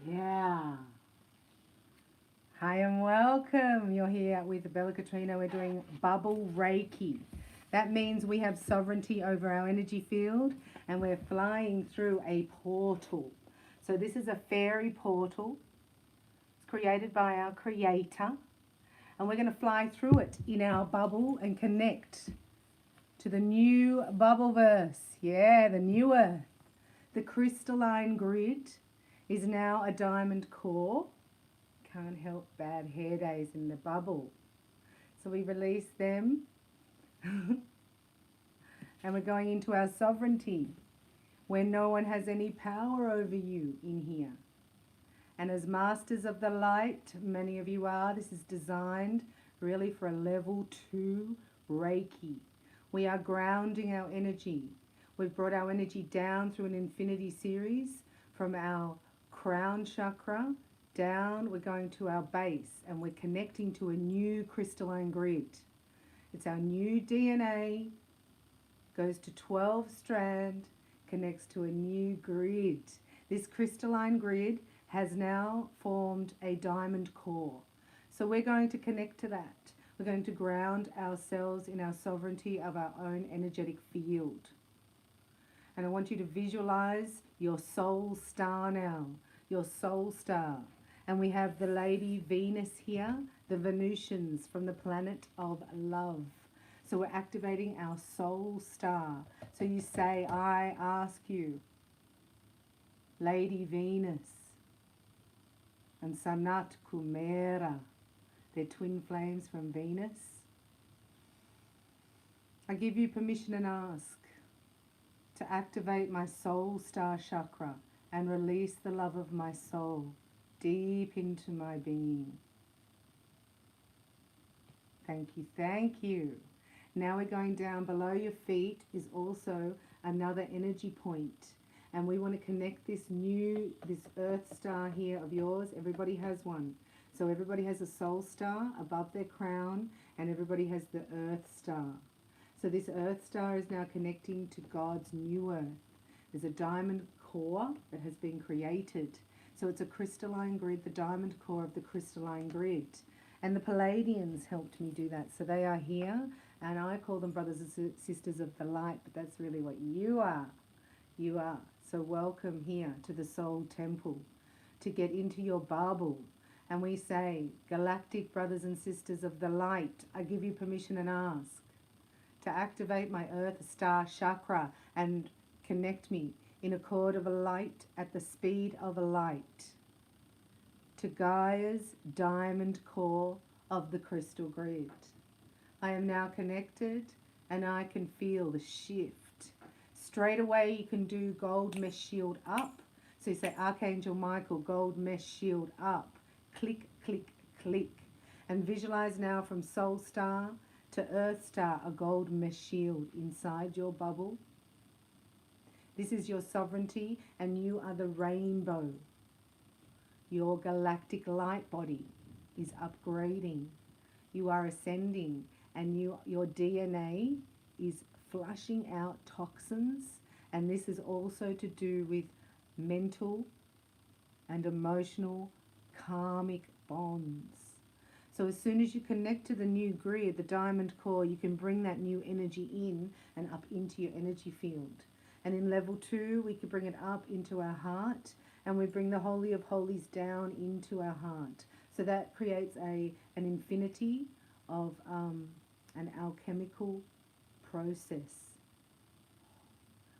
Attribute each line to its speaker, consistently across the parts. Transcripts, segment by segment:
Speaker 1: Yeah. Hi and welcome. You're here with Bella Katrina. We're doing bubble Reiki. That means we have sovereignty over our energy field and we're flying through a portal. So this is a fairy portal. It's created by our creator and we're going to fly through it in our bubble and connect to the new bubble verse. Yeah, the new earth. The crystalline grid is now a diamond core. Can't help bad hair days in the bubble. So we release them and we're going into our sovereignty where no one has any power over you in here. And as masters of the light, many of you are, this is designed really for a level 2 Reiki. We are grounding our energy. We've brought our energy down through an infinity series from our crown chakra down. We're going to our base and we're connecting to a new crystalline grid. It's our new DNA, goes to 12 strand, connects to a new grid. This crystalline grid has now formed a diamond core. So we're going to connect to that. We're going to ground ourselves in our sovereignty of our own energetic field. And I want you to visualize your soul star now, your soul star. And we have the Lady Venus here, the Venusians from the planet of love. So we're activating our soul star. So you say, I ask you, Lady Venus and Sanat Kumera, they're twin flames from Venus. I give you permission and ask to activate my soul star chakra and release the love of my soul deep into my being. Thank you, thank you. Now we're going down below your feet is also another energy point. And we want to connect this earth star here of yours. Everybody has one. So everybody has a soul star above their crown and everybody has the earth star. So this earth star is now connecting to God's new earth. There's a diamond core that has been created. So it's a crystalline grid, the diamond core of the crystalline grid. And the Palladians helped me do that. So they are here and I call them brothers and sisters of the light, but that's really what you are. You are. So welcome here to the Soul Temple to get into your bubble. And we say, galactic brothers and sisters of the light, I give you permission and ask to activate my earth star chakra and connect me in a chord of a light at the speed of a light to Gaia's diamond core of the crystal grid. I am now connected and I can feel the shift. Straight away you can do gold mesh shield up. So you say, Archangel Michael, gold mesh shield up. Click, click, click. And visualize now from soul star to earth star, a gold mesh shield inside your bubble. This is your sovereignty and you are the rainbow. Your galactic light body is upgrading. You are ascending and your DNA is flushing out toxins, and this is also to do with mental and emotional karmic bonds. So as soon as you connect to the new grid, the diamond core, you can bring that new energy in and up into your energy field. And in level 2, we can bring it up into our heart, and we bring the Holy of Holies down into our heart. So that creates an infinity of an alchemical process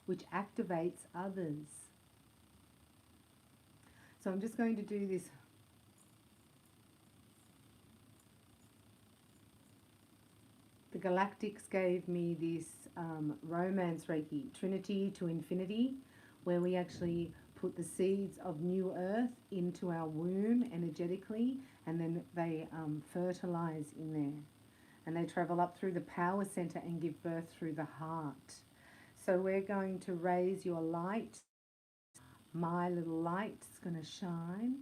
Speaker 1: which activates others. So I'm just going to do this. The Galactics gave me this romance Reiki, Trinity to Infinity, where we actually put the seeds of new earth into our womb energetically, and then they fertilize in there. And they travel up through the power center and give birth through the heart. So we're going to raise your light. My little light's going to shine.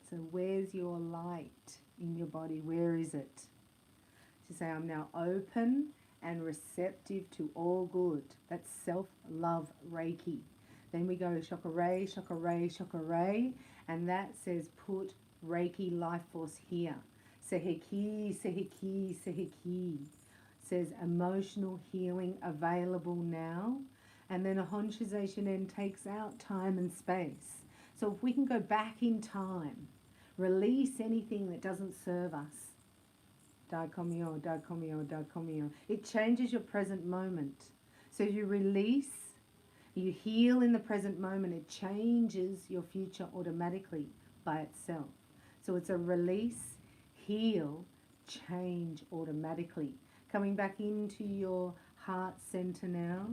Speaker 1: So where's your light in your body? Where is it? To say, I'm now open and receptive to all good. That's self-love Reiki. Then we go chakra, chakra, chakra, And that says put Reiki life force here. Seheki, seheki, seheki. Says emotional healing available now. And then a Honshu Shinen takes out time and space. So if we can go back in time, release anything that doesn't serve us. Daikomyo, daikomyo, daikomyo. It changes your present moment. So you release, you heal in the present moment. It changes your future automatically by itself. So it's a release, heal, change automatically. Coming back into your heart center now.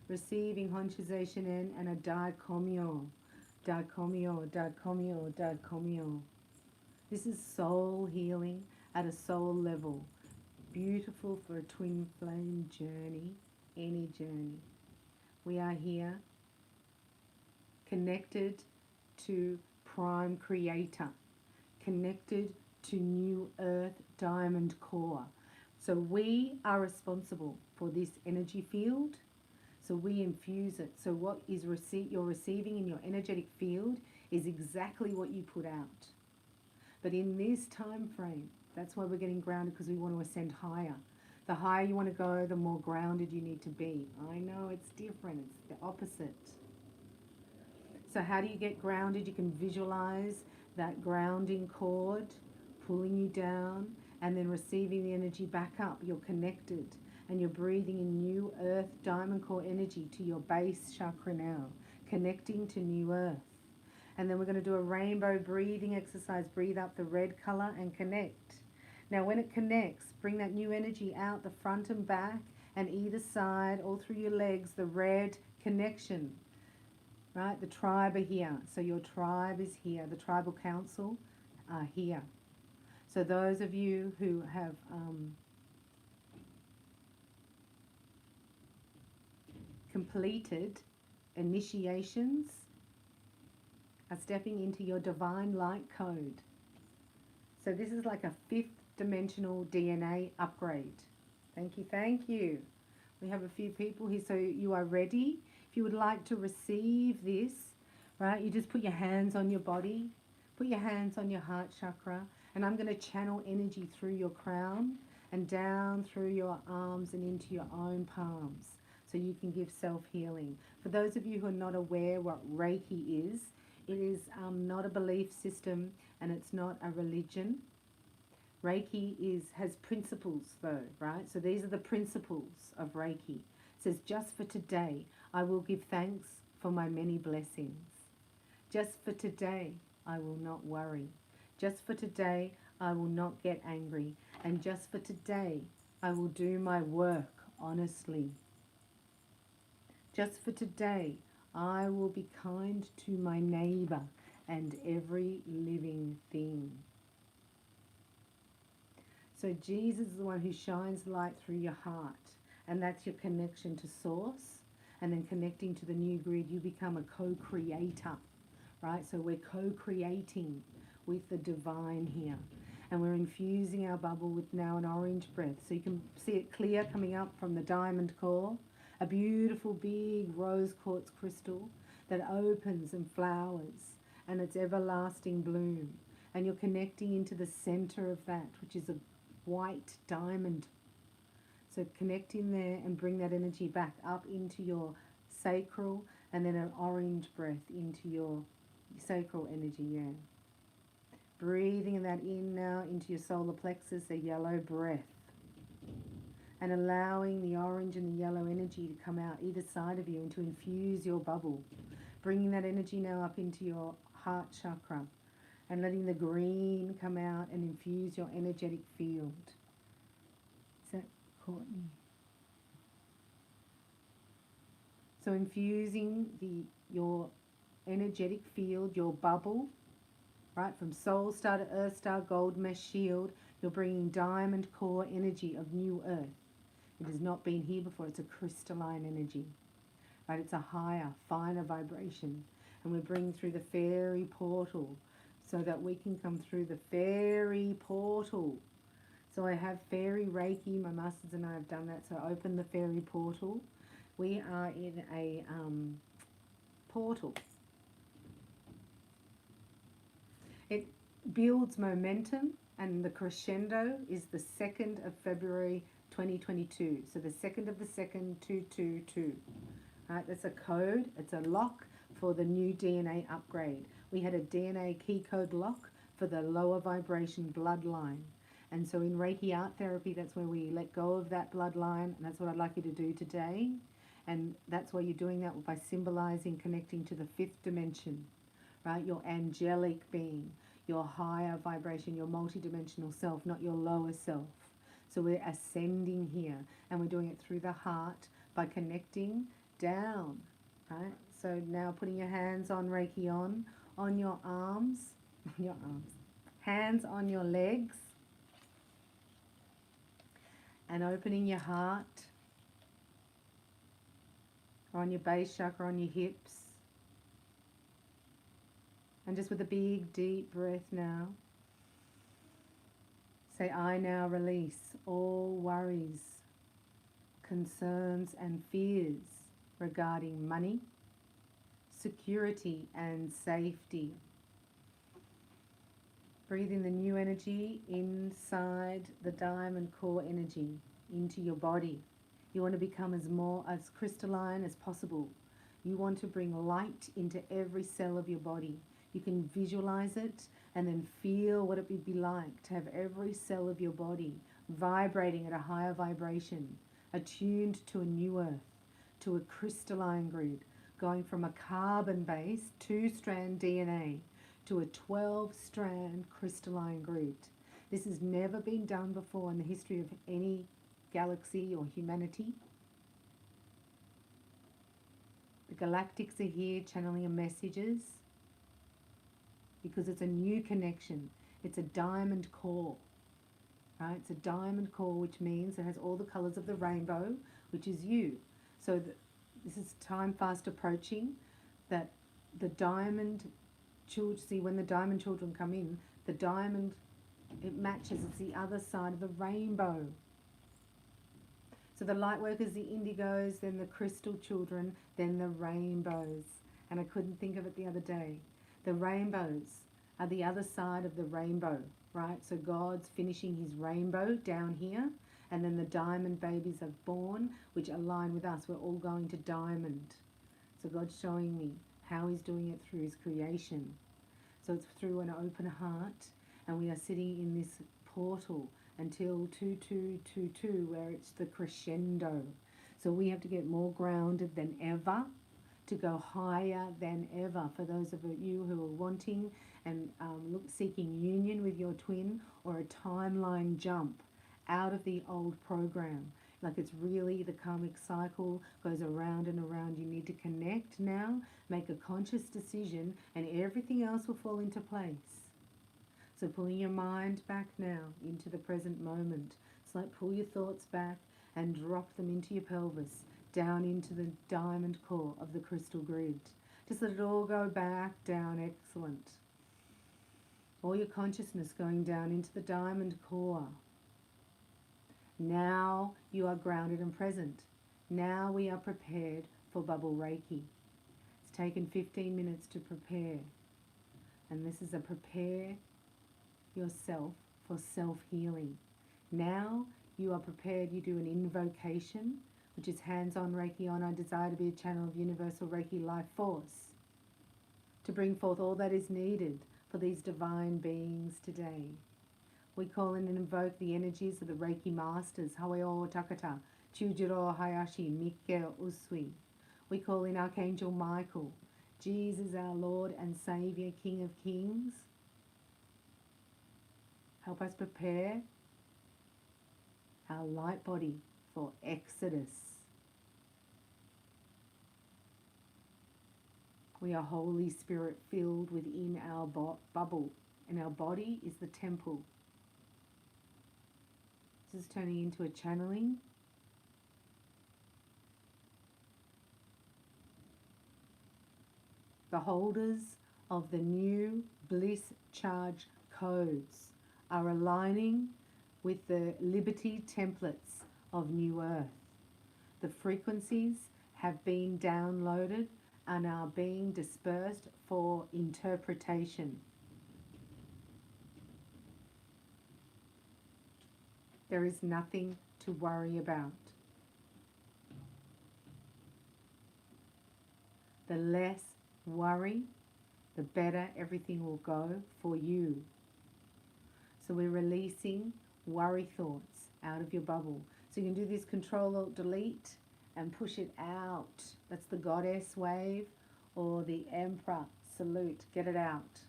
Speaker 1: Receiving Honshu Shinen and a Daikomyo. Daikomyo, daikomyo, daikomyo. This is soul healing at a soul level. Beautiful for a twin flame journey, any journey. We are here connected to Prime Creator, connected to New Earth Diamond Core. So we are responsible for this energy field. So we infuse it. So what is you're receiving in your energetic field is exactly what you put out. But in this time frame, that's why we're getting grounded, because we want to ascend higher. The higher you want to go, the more grounded you need to be. I know it's different. It's the opposite. So how do you get grounded? You can visualize that grounding cord pulling you down and then receiving the energy back up. You're connected and you're breathing in new earth diamond core energy to your base chakra now, connecting to new earth. And then we're going to do a rainbow breathing exercise. Breathe up the red color and connect. Now when it connects, bring that new energy out the front and back and either side, all through your legs, the red connection. Right? The tribe are here. So your tribe is here. The tribal council are here. So those of you who have completed initiations are stepping into your divine light code. So this is like a 5th dimensional DNA upgrade. Thank you, thank you. We have a few people here, so you are ready. If you would like to receive this, right, you just put your hands on your body, put your hands on your heart chakra, and I'm going to channel energy through your crown and down through your arms and into your own palms so you can give self-healing. For those of you who are not aware what Reiki is, it is not a belief system and it's not a religion. Reiki has principles though, right? So these are the principles of Reiki. It says, just for today, I will give thanks for my many blessings. Just for today, I will not worry. Just for today, I will not get angry. And just for today, I will do my work honestly. Just for today, I will be kind to my neighbor and every living thing. So Jesus is the one who shines light through your heart, and that's your connection to source, and then connecting to the new grid, you become a co-creator, right? So we're co-creating with the divine here, and we're infusing our bubble with now an orange breath. So you can see it clear coming up from the diamond core, a beautiful big rose quartz crystal that opens and flowers, and it's everlasting bloom. And you're connecting into the center of that, which is a white diamond. So connect in there and bring that energy back up into your sacral, and then an orange breath into your sacral energy, yeah. Breathing that in now into your solar plexus, a yellow breath. And allowing the orange and the yellow energy to come out either side of you and to infuse your bubble. Bringing that energy now up into your heart chakra and letting the green come out and infuse your energetic field. Is that Courtney? So infusing your energetic field, your bubble, right, from soul star to earth star, gold mesh shield, you're bringing diamond core energy of new earth. It has not been here before. It's a crystalline energy, right? It's a higher, finer vibration. And we're bringing through the fairy portal so that we can come through the fairy portal. So I have fairy Reiki. My masters and I have done that. So open the fairy portal. We are in a portal. It builds momentum, and the crescendo is the 2nd of February 2022. So the 2nd of the 2nd, 222. Right, that's a code, it's a lock for the new DNA upgrade. We had a DNA key code lock for the lower vibration bloodline. And so in Reiki art therapy, that's where we let go of that bloodline, and that's what I'd like you to do today. And that's why you're doing that by symbolizing connecting to the 5th dimension, right? Your angelic being, your higher vibration, your multidimensional self, not your lower self. So we're ascending here, and we're doing it through the heart by connecting down, right? So now putting your hands on Reiki on your arms, hands on your legs, and opening your heart, or on your base chakra, on your hips. And just with a big, deep breath now, say, I now release all worries, concerns, and fears regarding money, security, and safety. Breathe in the new energy inside the diamond core energy into your body. You want to become as crystalline as possible. You want to bring light into every cell of your body. You can visualize it and then feel what it would be like to have every cell of your body vibrating at a higher vibration, attuned to a new earth, to a crystalline grid, going from a carbon-based 2-strand DNA to a 12-strand crystalline grid. This has never been done before in the history of any galaxy or humanity. The galactics are here channeling your messages because it's a new connection. It's a diamond core, right? It's a diamond core, which means it has all the colors of the rainbow, which is you. So this is time fast approaching that the diamond children, see when the diamond children come in, the diamond, it matches, it's the other side of the rainbow. So the light workers, the indigos, then the crystal children, then the rainbows. And I couldn't think of it the other day. The rainbows are the other side of the rainbow, right? So God's finishing his rainbow down here, and then the diamond babies are born, which align with us. We're all going to diamond. So God's showing me how he's doing it through his creation. So it's through an open heart, and we are sitting in this portal until 2222, where it's the crescendo. So we have to get more grounded than ever, to go higher than ever. For those of you who are wanting and seeking union with your twin, or a timeline jump out of the old program, like it's really the karmic cycle goes around and around. You need to connect now, make a conscious decision, and everything else will fall into place. So pulling your mind back now into the present moment. It's like pull your thoughts back and drop them into your pelvis, down into the diamond core of the crystal grid. Just let it all go back down. Excellent. All your consciousness going down into the diamond core. Now you are grounded and present. Now we are prepared for bubble Reiki. It's taken 15 minutes to prepare. And this is a prepare yourself for self-healing. Now you are prepared. You do an invocation, which is hands-on Reiki on. I desire to be a channel of universal Reiki life force to bring forth all that is needed for these divine beings today. We call in and invoke the energies of the Reiki masters, Haweo Takata, Chujiro Hayashi, Mikke Usui. We call in Archangel Michael, Jesus our Lord and Saviour, King of Kings. Help us prepare our light body for Exodus. We are Holy Spirit filled within our bubble, and our body is the temple. This is turning into a channeling. The holders of the new bliss charge codes are aligning with the liberty templates of New Earth. The frequencies have been downloaded and are being dispersed for interpretation. There is nothing to worry about. The less worry, the better everything will go for you. So we're releasing worry thoughts out of your bubble. So you can do this Control-Alt-Delete and push it out. That's the Goddess wave or the Emperor salute. Get it out.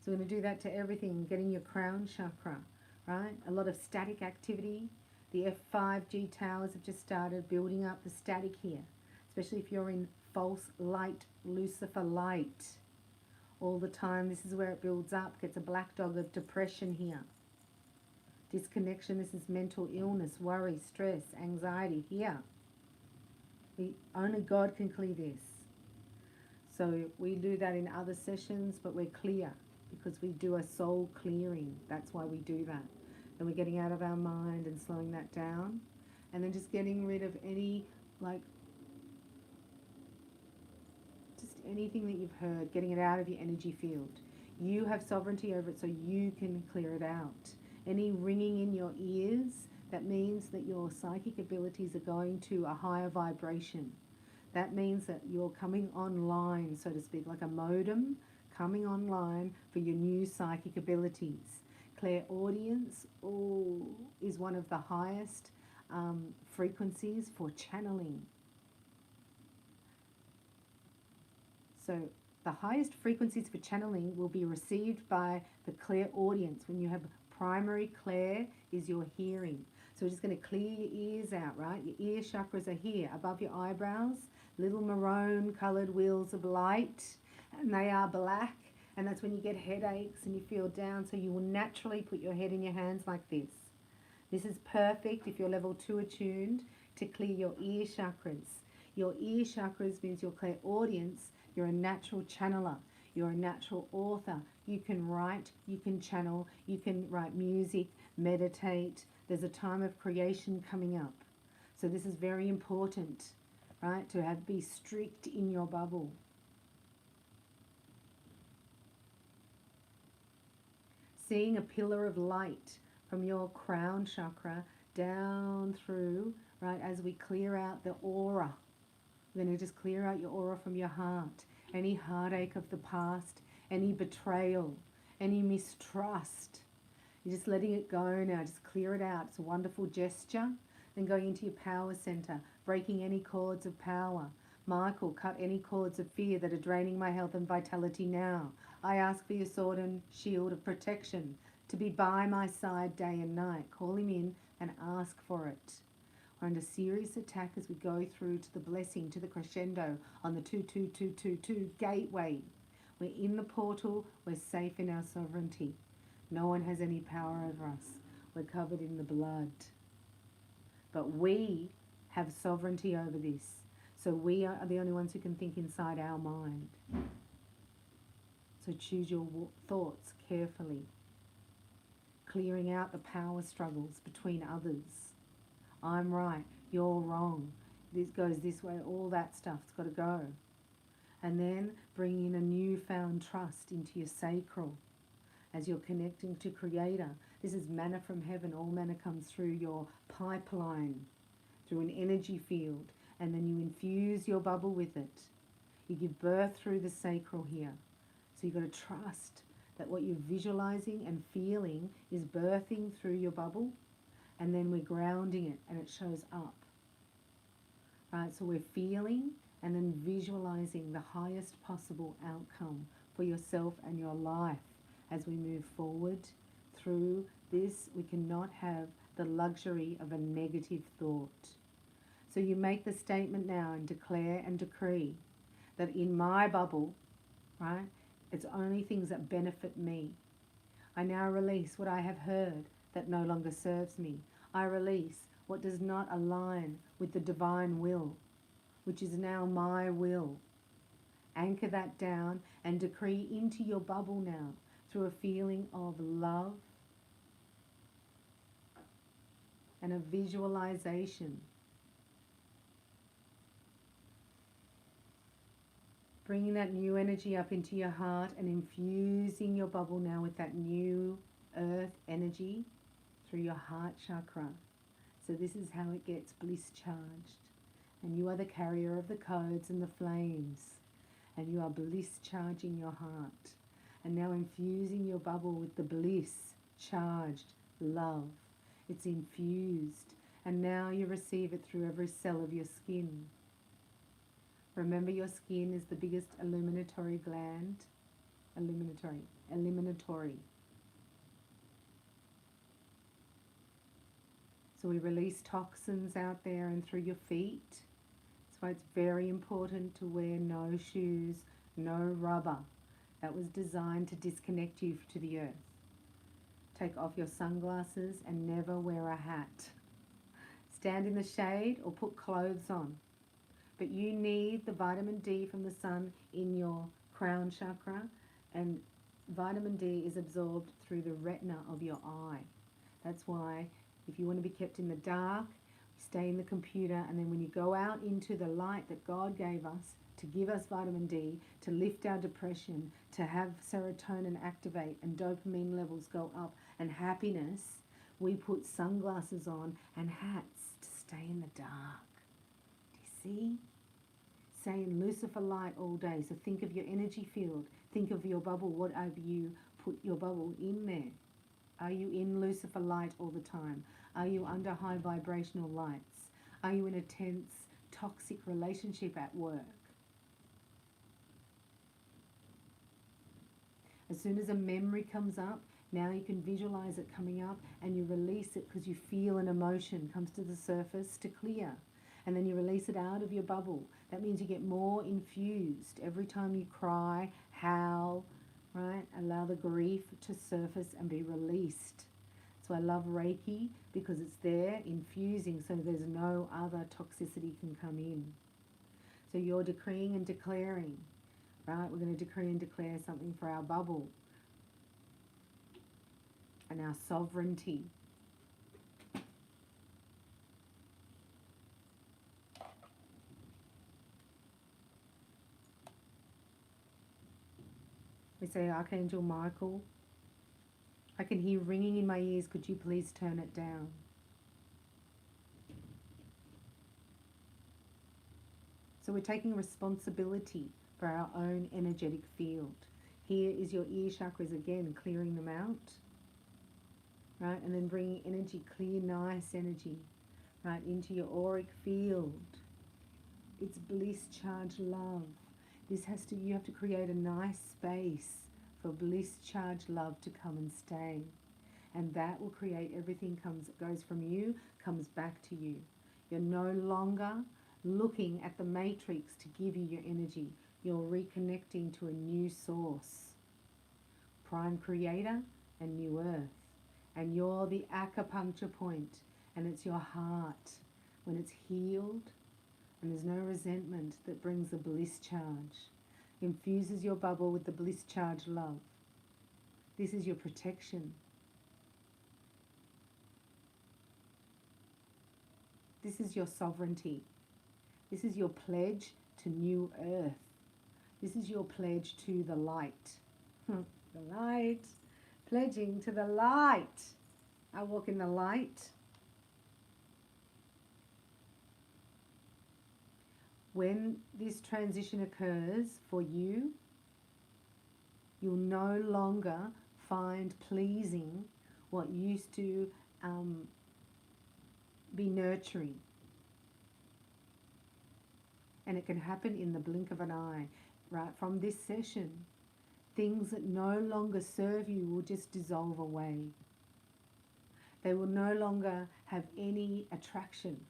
Speaker 1: So we're going to do that to everything, getting your crown chakra, right? A lot of static activity. The F5G towers have just started building up the static here, especially if you're in false light, Lucifer light all the time. This is where it builds up, gets a black dog of depression here. Disconnection, this is mental illness, worry, stress, anxiety here. Only God can clear this. So we do that in other sessions, but we're clear because we do a soul clearing. That's why we do that. And we're getting out of our mind and slowing that down. And then just getting rid of any, just anything that you've heard, getting it out of your energy field. You have sovereignty over it, so you can clear it out. Any ringing in your ears, that means that your psychic abilities are going to a higher vibration. That means that you're coming online, so to speak, like a modem coming online for your new psychic abilities. Clairaudience is one of the highest frequencies for channeling. So the highest frequencies for channeling will be received by the clairaudience. When you have primary clair is your hearing. So we're just going to clear your ears out, right? Your ear chakras are here above your eyebrows, little maroon coloured wheels of light, and they are black. And that's when you get headaches and you feel down. So you will naturally put your head in your hands like this. This is perfect if you're level 2 attuned to clear your ear chakras. Your ear chakras means your clairaudience. You're a natural channeler. You're a natural author. You can write, you can channel, you can write music, meditate. There's a time of creation coming up. So this is very important, right? To be strict in your bubble. Seeing a pillar of light from your crown chakra down through, right, as we clear out the aura. We're going to just clear out your aura from your heart. Any heartache of the past, any betrayal, any mistrust. You're just letting it go now. Just clear it out. It's a wonderful gesture. Then going into your power center, breaking any cords of power. Michael, cut any cords of fear that are draining my health and vitality now. I ask for your sword and shield of protection to be by my side day and night. Call him in and ask for it. We're under serious attack as we go through to the blessing, to the crescendo on the 22222 gateway. We're in the portal. We're safe in our sovereignty. No one has any power over us. We're covered in the blood. But we have sovereignty over this. So we are the only ones who can think inside our mind. So choose your thoughts carefully. Clearing out the power struggles between others. I'm right, you're wrong. This goes this way, all that stuff's got to go. And then bring in a newfound trust into your sacral as you're connecting to Creator. This is manna from heaven. All manna comes through your pipeline, through an energy field, and then you infuse your bubble with it. You give birth through the sacral here. So you've got to trust that what you're visualizing and feeling is birthing through your bubble, and then we're grounding it and it shows up. Right, so we're feeling and then visualizing the highest possible outcome for yourself and your life as we move forward through this. We cannot have the luxury of a negative thought. So you make the statement now and declare and decree that in my bubble, right, it's only things that benefit me. I now release what I have heard that no longer serves me. I release what does not align with the divine will, which is now my will. Anchor that down and decree into your bubble now through a feeling of love and a visualization. Bringing that new energy up into your heart and infusing your bubble now with that new earth energy through your heart chakra. So this is how it gets bliss charged. And you are the carrier of the codes and the flames. And you are bliss charging your heart. And now infusing your bubble with the bliss charged love. It's infused. And now you receive it through every cell of your skin. Remember, your skin is the biggest illuminatory gland. Eliminatory. So we release toxins out there and through your feet. That's why it's very important to wear no shoes, no rubber. That was designed to disconnect you to the earth. Take off your sunglasses and never wear a hat. Stand in the shade or put clothes on. But you need the vitamin D from the sun in your crown chakra, and vitamin D is absorbed through the retina of your eye. That's why if you want to be kept in the dark, stay in the computer, and then when you go out into the light that God gave us to give us vitamin D, to lift our depression, to have serotonin activate and dopamine levels go up and happiness, we put sunglasses on and hats to stay in the dark. Do you see? Stay in Lucifer light all day. So think of your energy field. Think of your bubble. What have you put your bubble in there? Are you in Lucifer light all the time? Are you under high vibrational lights? Are you in a tense, toxic relationship at work? As soon as a memory comes up, now you can visualize it coming up and you release it because you feel an emotion comes to the surface to clear. And then you release it out of your bubble. That means you get more infused. Every time you cry, howl, right? Allow the grief to surface and be released. So I love Reiki because it's there infusing so there's no other toxicity can come in. So you're decreeing and declaring, right? We're going to decree and declare something for our bubble and our sovereignty. We say, Archangel Michael, I can hear ringing in my ears. Could you please turn it down? So we're taking responsibility for our own energetic field. Here is your ear chakras again, clearing them out. Right? And then bringing energy, clear, nice energy, right, into your auric field. It's bliss, charge, love. You have to create a nice space for bliss, charge, love to come and stay. And that will create everything goes from you, comes back to you. You're no longer looking at the matrix to give you your energy. You're reconnecting to a new source. Prime creator and new earth. And you're the acupuncture point. And it's your heart. When it's healed, and there's no resentment, that brings the bliss charge. Infuses your bubble with the bliss charge love. This is your protection. This is your sovereignty. This is your pledge to new earth. This is your pledge to the light. The light. Pledging to the light. I walk in the light. When this transition occurs for you, you'll no longer find pleasing what used to be nurturing. And it can happen in the blink of an eye. Right from this session, things that no longer serve you will just dissolve away. They will no longer have any attraction.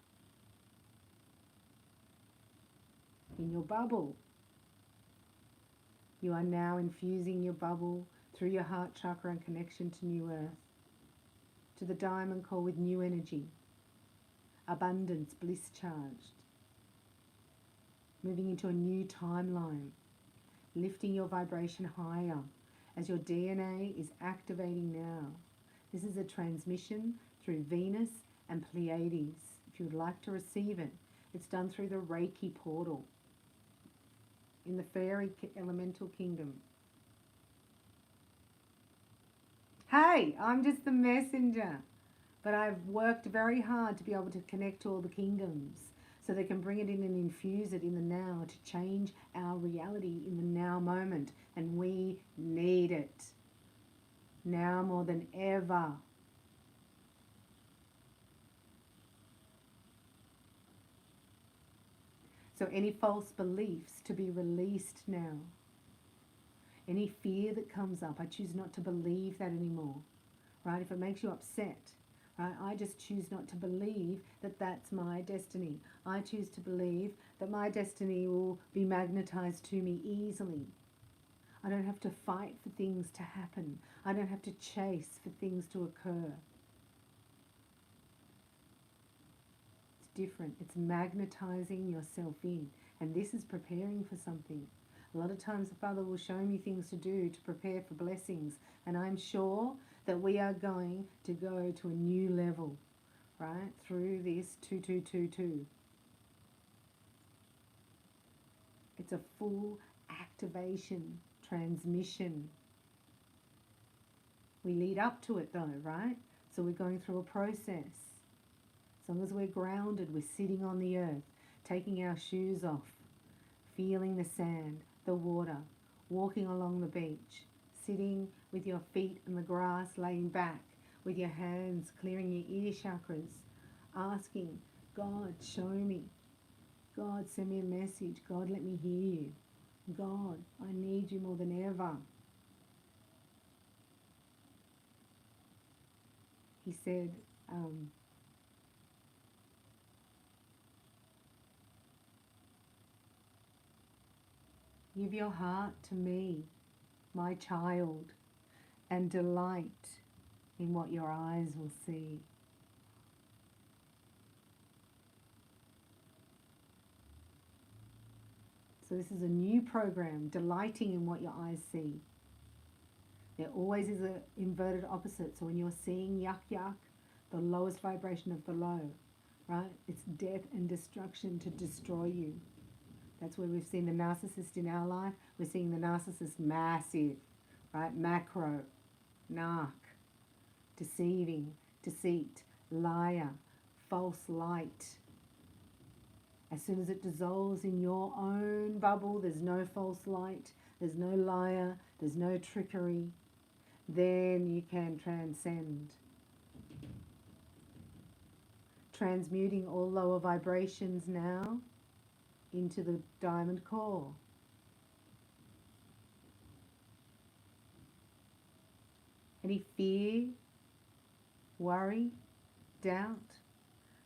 Speaker 1: In your bubble, you are now infusing your bubble through your heart chakra and connection to new earth, to the diamond core with new energy, abundance, bliss charged, moving into a new timeline, lifting your vibration higher as your DNA is activating now. This is a transmission through Venus and Pleiades. If you would like to receive it, it's done through the Reiki portal in the fairy elemental kingdom. Hey, I'm just the messenger. But I've worked very hard to be able to connect to all the kingdoms so they can bring it in and infuse it in the now to change our reality in the now moment. And we need it now more than ever. So any false beliefs to be released now. Any fear that comes up, I choose not to believe that anymore, right? If it makes you upset, right, I just choose not to believe that that's my destiny. I choose to believe that my destiny will be magnetized to me easily. I don't have to fight for things to happen. I don't have to chase for things to occur. It's different. It's magnetizing yourself in. And this is preparing for something. A lot of times the Father will show me things to do to prepare for blessings. And I'm sure that we are going to go to a new level, right, through this 2222. It's a full activation, transmission. We lead up to it though, right? So we're going through a process. As long as we're grounded, we're sitting on the earth, taking our shoes off, feeling the sand, the water, walking along the beach, sitting with your feet in the grass, laying back, with your hands clearing your ear chakras, asking, God, show me. God, send me a message. God, let me hear you. God, I need you more than ever. He said, give your heart to me, my child, and delight in what your eyes will see. So this is a new program, delighting in what your eyes see. There always is an inverted opposite. So when you're seeing yuck yuck, the lowest vibration of the low, right? It's death and destruction to destroy you. That's where we've seen the narcissist in our life. We're seeing the narcissist massive, right? Macro, narc, deceiving, deceit, liar, false light. As soon as it dissolves in your own bubble, there's no false light, there's no liar, there's no trickery, then you can transcend. Transmuting all lower vibrations now into the diamond core. Any fear, worry, doubt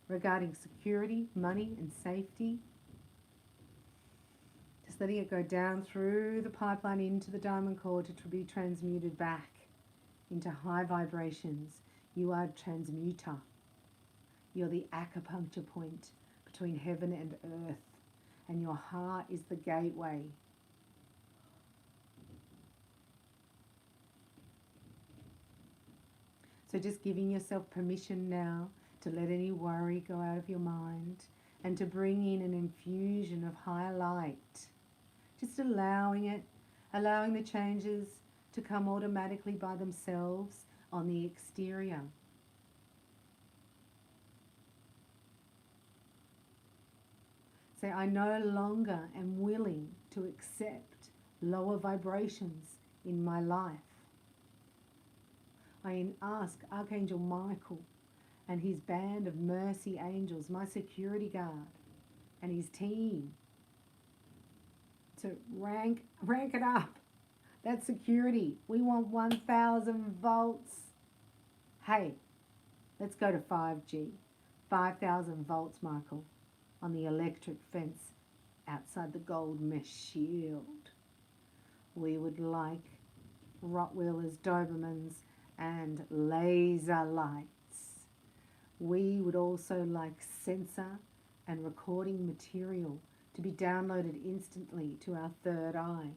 Speaker 1: regarding security, money and safety, just letting it go down through the pipeline into the diamond core to be transmuted back into high vibrations. You are transmuter. You're the acupuncture point between heaven and earth, and your heart is the gateway. So just giving yourself permission now to let any worry go out of your mind and to bring in an infusion of higher light. Just allowing it, allowing the changes to come automatically by themselves on the exterior. Say, I no longer am willing to accept lower vibrations in my life. I ask Archangel Michael and his band of mercy angels, my security guard, and his team to rank it up. That's security. We want 1,000 volts. Hey, let's go to 5G. 5,000 volts, Michael, on the electric fence outside the gold mesh shield. We would like Rottweilers, Dobermans, and laser lights. We would also like sensor and recording material to be downloaded instantly to our third eye.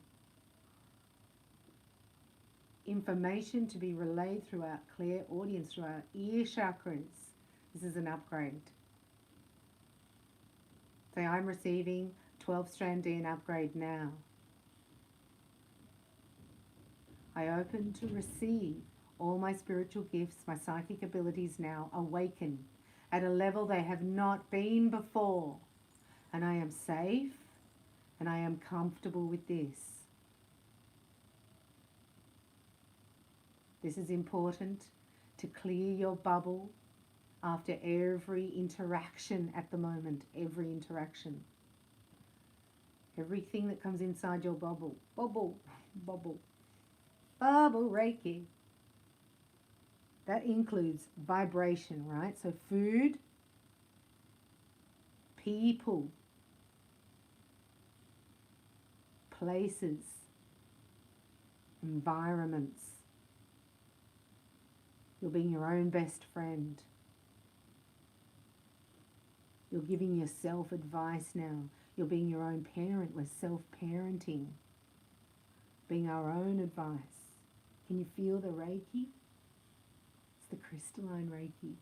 Speaker 1: Information to be relayed through our clear audience, through our ear chakras. This is an upgrade. Say, I'm receiving 12-strand DNA upgrade now. I open to receive all my spiritual gifts, my psychic abilities now awaken at a level they have not been before. And I am safe and I am comfortable with this. This is important to clear your bubble after every interaction at the moment, every interaction. Everything that comes inside your bubble, bubble Reiki. That includes vibration, right? So food, people, places, environments. You're being your own best friend. You're giving yourself advice now. You're being your own parent. We're self-parenting. Being our own advice. Can you feel the Reiki? It's the crystalline Reiki.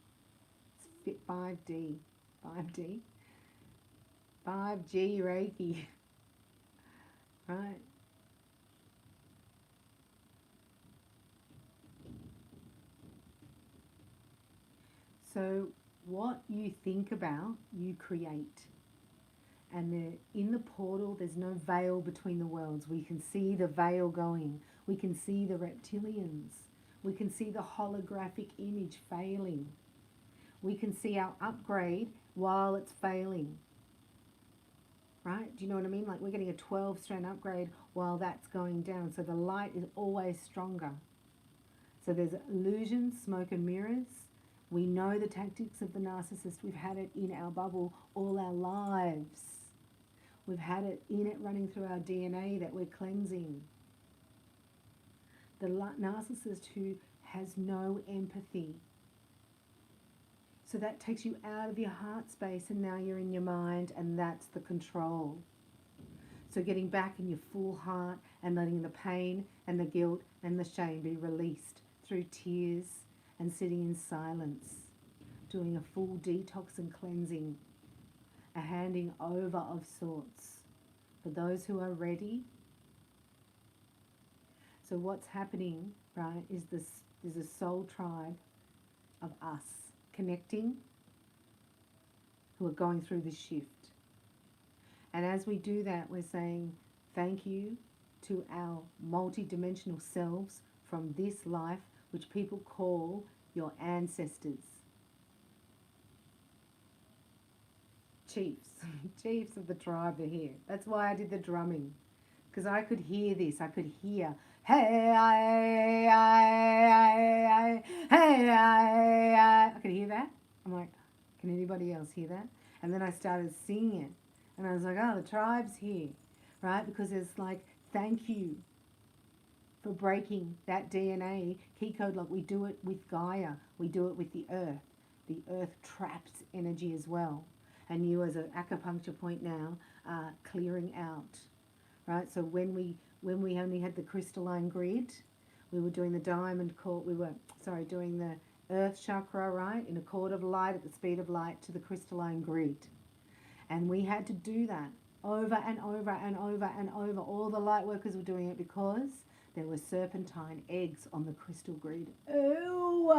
Speaker 1: It's fit 5D. 5D? 5G Reiki. Right? So what you think about, you create. And in the portal, there's no veil between the worlds. We can see the veil going. We can see the reptilians. We can see the holographic image failing. We can see our upgrade while it's failing. Right? Do you know what I mean? Like we're getting a 12-strand upgrade while that's going down. So the light is always stronger. So there's illusions, smoke and mirrors. We know the tactics of the narcissist. We've had it in our bubble all our lives. We've had it in it running through our DNA that we're cleansing. The narcissist who has no empathy. So that takes you out of your heart space and now you're in your mind, and that's the control. So getting back in your full heart and letting the pain and the guilt and the shame be released through tears and sitting in silence, doing a full detox and cleansing, a handing over of sorts for those who are ready. So what's happening, right, is there's a soul tribe of us connecting who are going through this shift. And as we do that, we're saying thank you to our multi-dimensional selves from this life, which people call your ancestors. Chiefs. Chiefs of the tribe are here. That's why I did the drumming. Because I could hear this. I could hear, hey, I could hear that. I'm like, can anybody else hear that? And then I started singing it. And I was like, oh, the tribe's here. Right? Because it's like, thank you for breaking that DNA key code. Like we do it with Gaia. We do it with the earth. The earth traps energy as well. And you as an acupuncture point now are clearing out. Right? So when we only had the crystalline grid, we were doing the diamond cord, doing the earth chakra, right? In a cord of light at the speed of light to the crystalline grid. And we had to do that over and over and over and over. All the light workers were doing it because there were serpentine eggs on the crystal grid. Ew!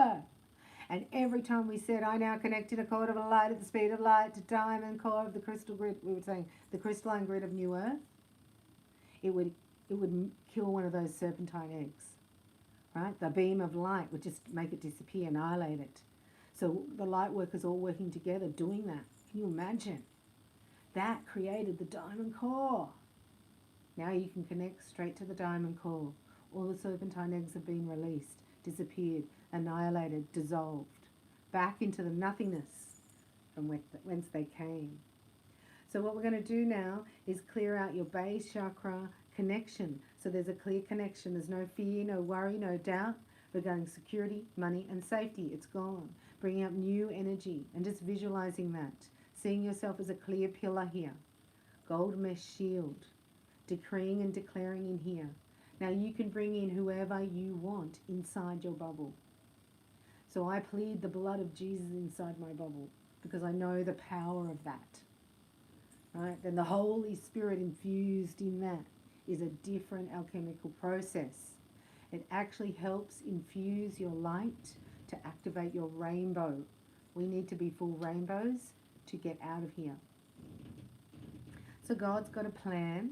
Speaker 1: And every time we said, I now connect in a cord of light at the speed of light to diamond core of the crystal grid, we were saying the crystalline grid of New Earth, it would kill one of those serpentine eggs, right? The beam of light would just make it disappear, annihilate it. So the light workers all working together doing that. Can you imagine? That created the diamond core. Now you can connect straight to the diamond core. All the serpentine eggs have been released, disappeared, annihilated, dissolved, back into the nothingness from whence they came. So what we're going to do now is clear out your base chakra connection. So there's a clear connection. There's no fear, no worry, no doubt regarding security, money, and safety. It's gone. Bringing up new energy and just visualizing that. Seeing yourself as a clear pillar here. Gold mesh shield. Decreeing and declaring in here. Now you can bring in whoever you want inside your bubble. So I plead the blood of Jesus inside my bubble because I know the power of that. Right? Then the Holy Spirit infused in that is a different alchemical process. It actually helps infuse your light to activate your rainbow. We need to be full rainbows to get out of here. So God's got a plan,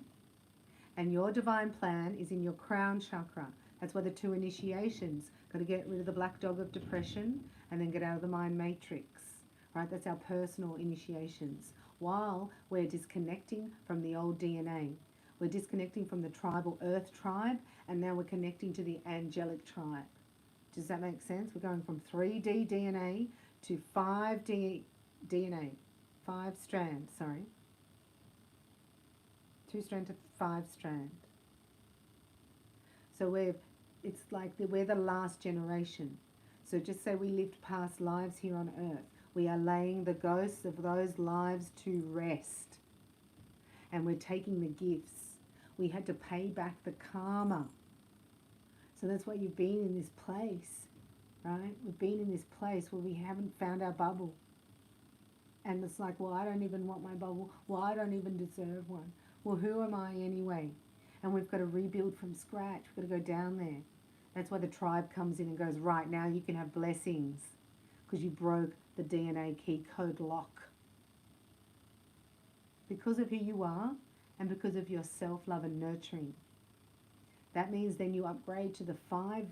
Speaker 1: and your divine plan is in your crown chakra. That's why the 2 initiations, got to get rid of the black dog of depression and then get out of the mind matrix, right? That's our personal initiations. While we're disconnecting from the old DNA. We're disconnecting from the tribal earth tribe, and now we're connecting to the angelic tribe. Does that make sense? We're going from 3D DNA to 5D DNA. 5 strand, sorry. 2 strand to 5 strand. So it's like we're the last generation. So just say we lived past lives here on earth. We are laying the ghosts of those lives to rest. And we're taking the gifts. We had to pay back the karma. So that's why you've been in this place, right? We've been in this place where we haven't found our bubble. And it's like, well, I don't even want my bubble. Well, I don't even deserve one. Well, who am I anyway? And we've got to rebuild from scratch. We've got to go down there. That's why the tribe comes in and goes, right, now you can have blessings because you broke the DNA key code lock. Because of who you are and because of your self-love and nurturing. That means then you upgrade to the 5.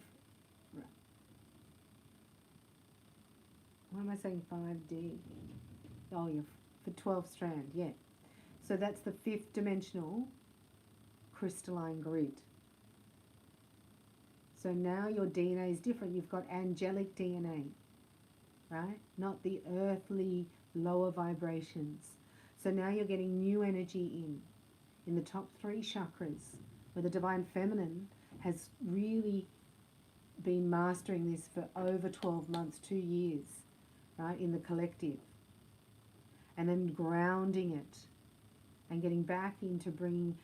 Speaker 1: Why am I saying 5D? Oh, yeah, for 12 strand, yeah. So that's the 5th dimensional crystalline grid. So now your DNA is different. You've got angelic DNA, right? Not the earthly lower vibrations. So now you're getting new energy in the top 3 chakras, where the divine feminine has really been mastering this for over 12 months, 2 years, right, in the collective. And then grounding it and getting back into bringing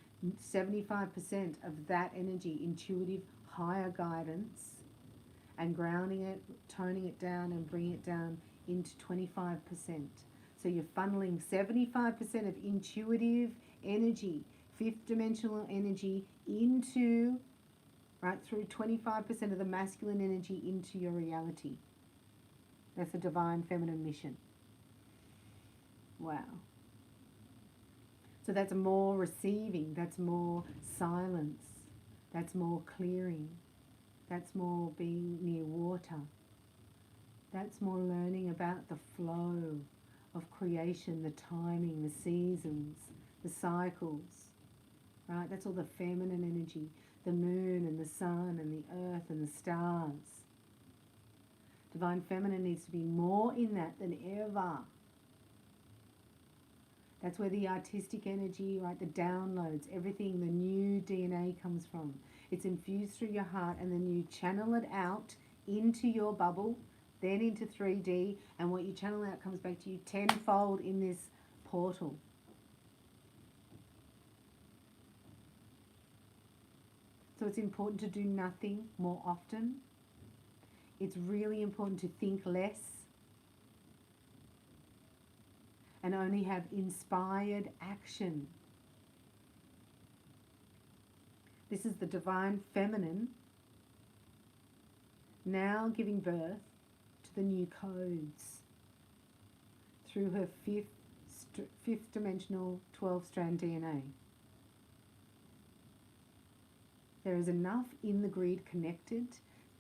Speaker 1: 75% of that energy, intuitive, higher guidance, and grounding it, toning it down and bringing it down into 25%. So you're funneling 75% of intuitive energy, 5th dimensional energy into, right, through 25% of the masculine energy into your reality. That's the divine feminine mission. Wow. So that's more receiving, that's more silence, that's more clearing, that's more being near water, that's more learning about the flow of creation, the timing, the seasons, the cycles, right? That's all the feminine energy, the moon and the sun and the earth and the stars. Divine feminine needs to be more in that than ever. That's where the artistic energy, right, the downloads, everything, the new DNA comes from. It's infused through your heart, and then you channel it out into your bubble, then into 3D, and what you channel out comes back to you tenfold in this portal. So it's important to do nothing more often. It's really important to think less and only have inspired action. This is the divine feminine now giving birth to the new codes through her fifth dimensional 12-strand DNA. There is enough in the grid connected.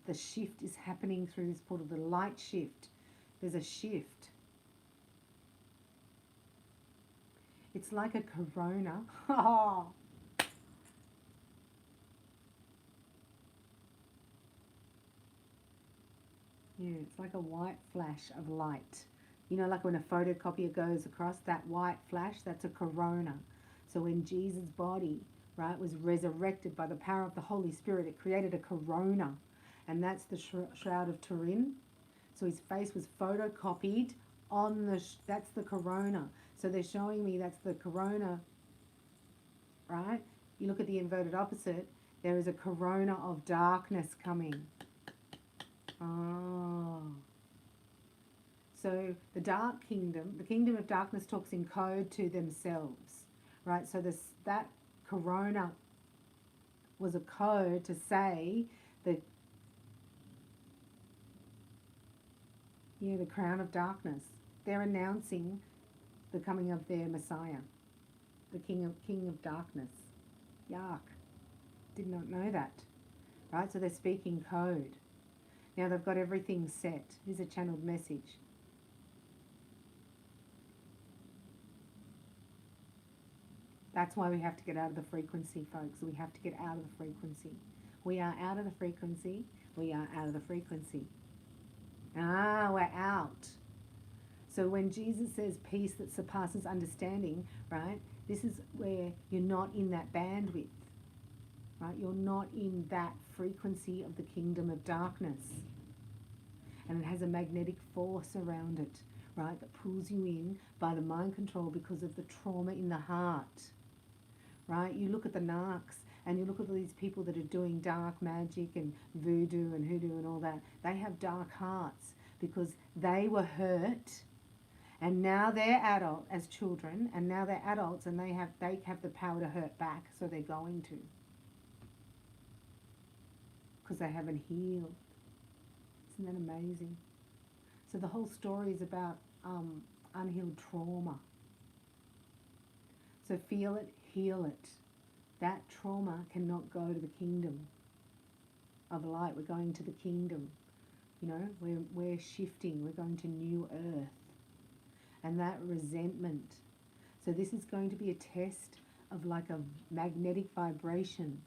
Speaker 1: The shift is happening through this portal, the light shift. There's a shift. It's like a corona. Yeah, it's like a white flash of light. You know, like when a photocopier goes across, that white flash, that's a corona. So when Jesus' body, right, was resurrected by the power of the Holy Spirit, it created a corona. And that's the Shroud of Turin. So his face was photocopied on that's the corona. So they're showing me that's the corona, right? You look at the inverted opposite, there is a corona of darkness coming. Oh. So the dark kingdom, the kingdom of darkness talks in code to themselves, right? So that corona was a code to say the the crown of darkness. They're announcing the coming of their Messiah, the King of darkness. Yuck. Did not know that. Right? So they're speaking code. Now they've got everything set. Here's a channeled message. That's why we have to get out of the frequency, folks. We have to get out of the frequency. We are out of the frequency. We are out of the frequency. We're out. So when Jesus says peace that surpasses understanding, right, this is where you're not in that bandwidth, right? You're not in that frequency of the kingdom of darkness. And it has a magnetic force around it, right, that pulls you in by the mind control because of the trauma in the heart, right? You look at the narcs and you look at these people that are doing dark magic and voodoo and hoodoo and all that. They have dark hearts because they were hurt. And now they're adult as children, and now they're adults, and they have the power to hurt back, so they're going to, because they haven't healed. Isn't that amazing? So the whole story is about unhealed trauma. So feel it, heal it. That trauma cannot go to the kingdom of light. We're going to the kingdom. You know, we're shifting. We're going to new earth. And that resentment. So this is going to be a test of like a magnetic vibration.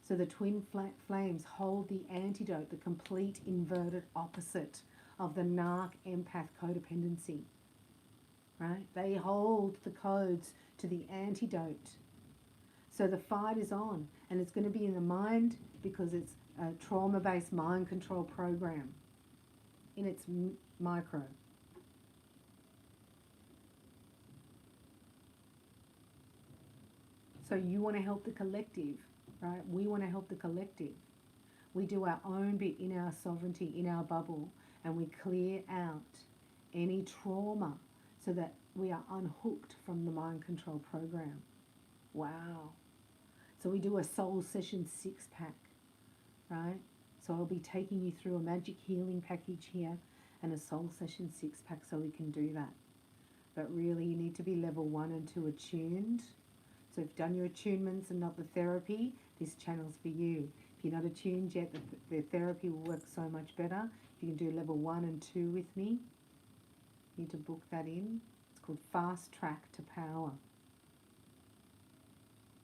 Speaker 1: So the twin flames hold the antidote, the complete inverted opposite of the narc empath codependency. Right? They hold the codes to the antidote. So the fight is on, and it's going to be in the mind because it's a trauma-based mind control program in its micro. So you want to help the collective, right? We want to help the collective. We do our own bit in our sovereignty, in our bubble, and we clear out any trauma so that we are unhooked from the mind control program. Wow. So we do a soul session 6-pack, right? So I'll be taking you through a magic healing package here and a soul session 6-pack so we can do that. But really you need to be level 1 and 2 attuned. So if you've done your attunements and not the therapy, this channel's for you. If you're not attuned yet, the therapy will work so much better. If you can do level 1 and 2 with me, you need to book that in. It's called Fast Track to Power.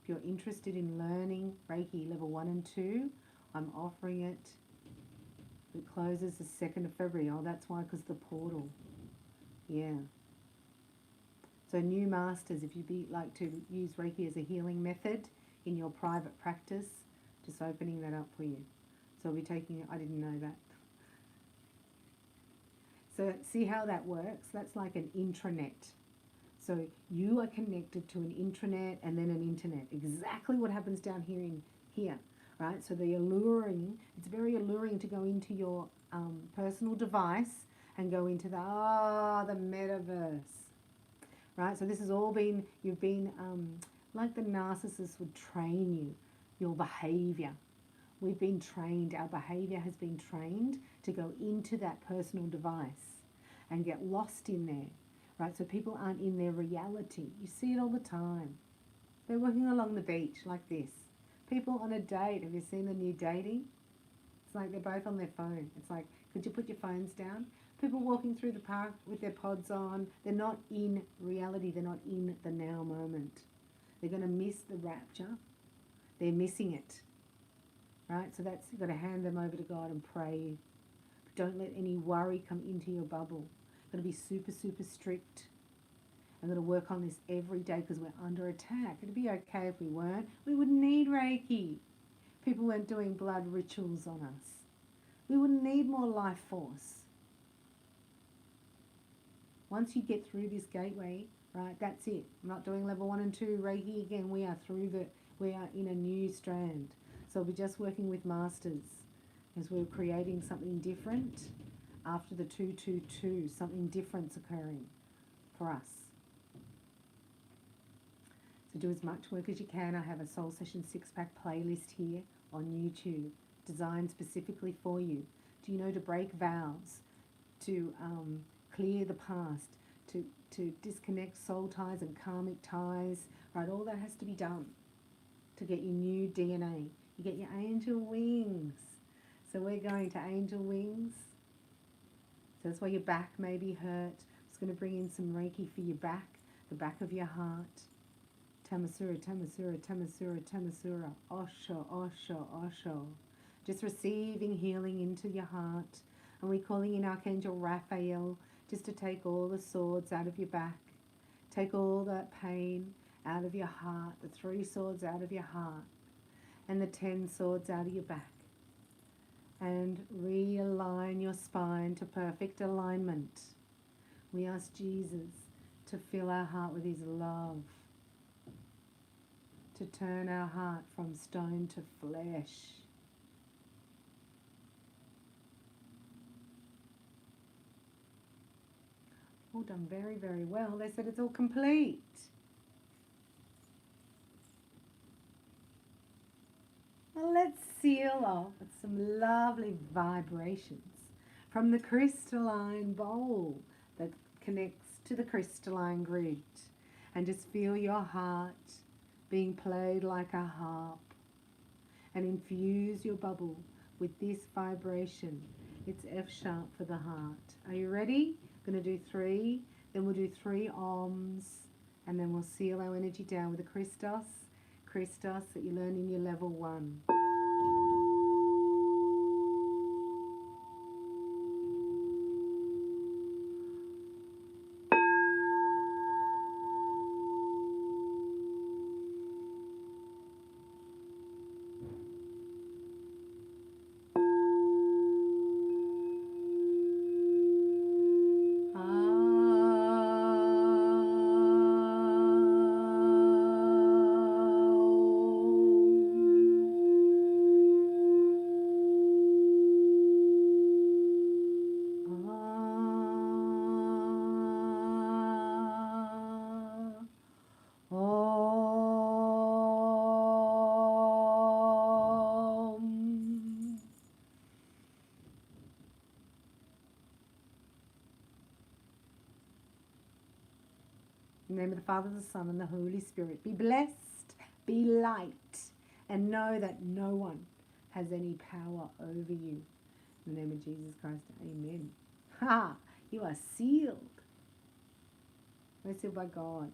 Speaker 1: If you're interested in learning Reiki level 1 and 2, I'm offering it. It closes the 2nd of February. Oh, that's why, because the portal. Yeah. So new masters, if you'd like to use Reiki as a healing method in your private practice, just opening that up for you. So I'll be taking it. I didn't know that. So see how that works? That's like an intranet. So you are connected to an intranet and then an internet. Exactly what happens down here, right? So the alluring, it's very alluring to go into your personal device and go into the metaverse. Right, so this has all been, you've been, like the narcissist would train you, your behavior. We've been trained, our behavior has been trained to go into that personal device and get lost in there, right? So people aren't in their reality. You see it all the time. They're walking along the beach like this. People on a date, have you seen the new dating? It's like they're both on their phone. It's like, could you put your phones down? People walking through the park with their pods on, they're not in reality, they're not in the now moment. They're going to miss the rapture. They're missing it. Right? So that's, you've got to hand them over to God and pray. Don't let any worry come into your bubble. You've got to be super, super strict. I'm going to work on this every day because we're under attack. It'd be okay if we weren't. We wouldn't need Reiki. People weren't doing blood rituals on us. We wouldn't need more life force. Once you get through this gateway, right, that's it. I'm not doing level 1 and 2 Reiki again. We are in a new strand. So we're just working with masters as we're creating something different after the 222. Something different's occurring for us. So do as much work as you can. I have a Soul Session 6-pack playlist here on YouTube. designed specifically for you. Do you know to break vows, to clear the past, to disconnect soul ties and karmic ties, right? All that has to be done to get your new DNA. You get your angel wings. So we're going to angel wings. So that's why your back may be hurt. I'm just going to bring in some Reiki for your back, the back of your heart. Tamasura, Tamasura, Tamasura, Tamasura. Osho, Osho, Osho. Just receiving healing into your heart. And we're calling in Archangel Raphael just to take all the swords out of your back. Take all that pain out of your heart. The 3 swords out of your heart. And the 10 swords out of your back. And realign your spine to perfect alignment. We ask Jesus to fill our heart with his love. To turn our heart from stone to flesh. All done very, very well. They said it's all complete. Well, let's seal off with some lovely vibrations from the crystalline bowl that connects to the crystalline grid. And just feel your heart being played like a harp. And infuse your bubble with this vibration. It's F sharp for the heart. Are you ready? Going to do 3, then we'll do 3 ohms, and then we'll seal our energy down with a Christos that you learn in your level 1. In the name of the Father, the Son, and the Holy Spirit. Be blessed, be light, and know that no one has any power over you. In the name of Jesus Christ, amen. Ha! You are sealed. We're sealed by God.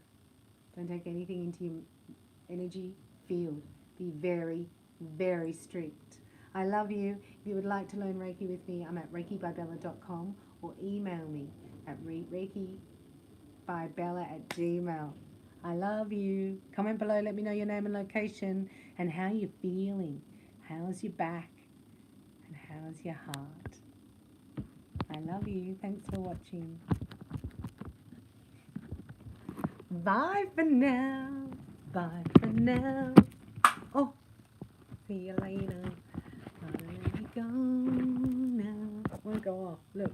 Speaker 1: Don't take anything into your energy field. Be very, very strict. I love you. If you would like to learn Reiki with me, I'm at reikibybella.com or email me at reikibybella@gmail.com. I love you. Comment below, let me know your name and location and how you're feeling. How's your back? And how's your heart? I love you. Thanks for watching. Bye for now. Bye for now. Oh, see you later. Gotta let you go now. Won't go off. Look.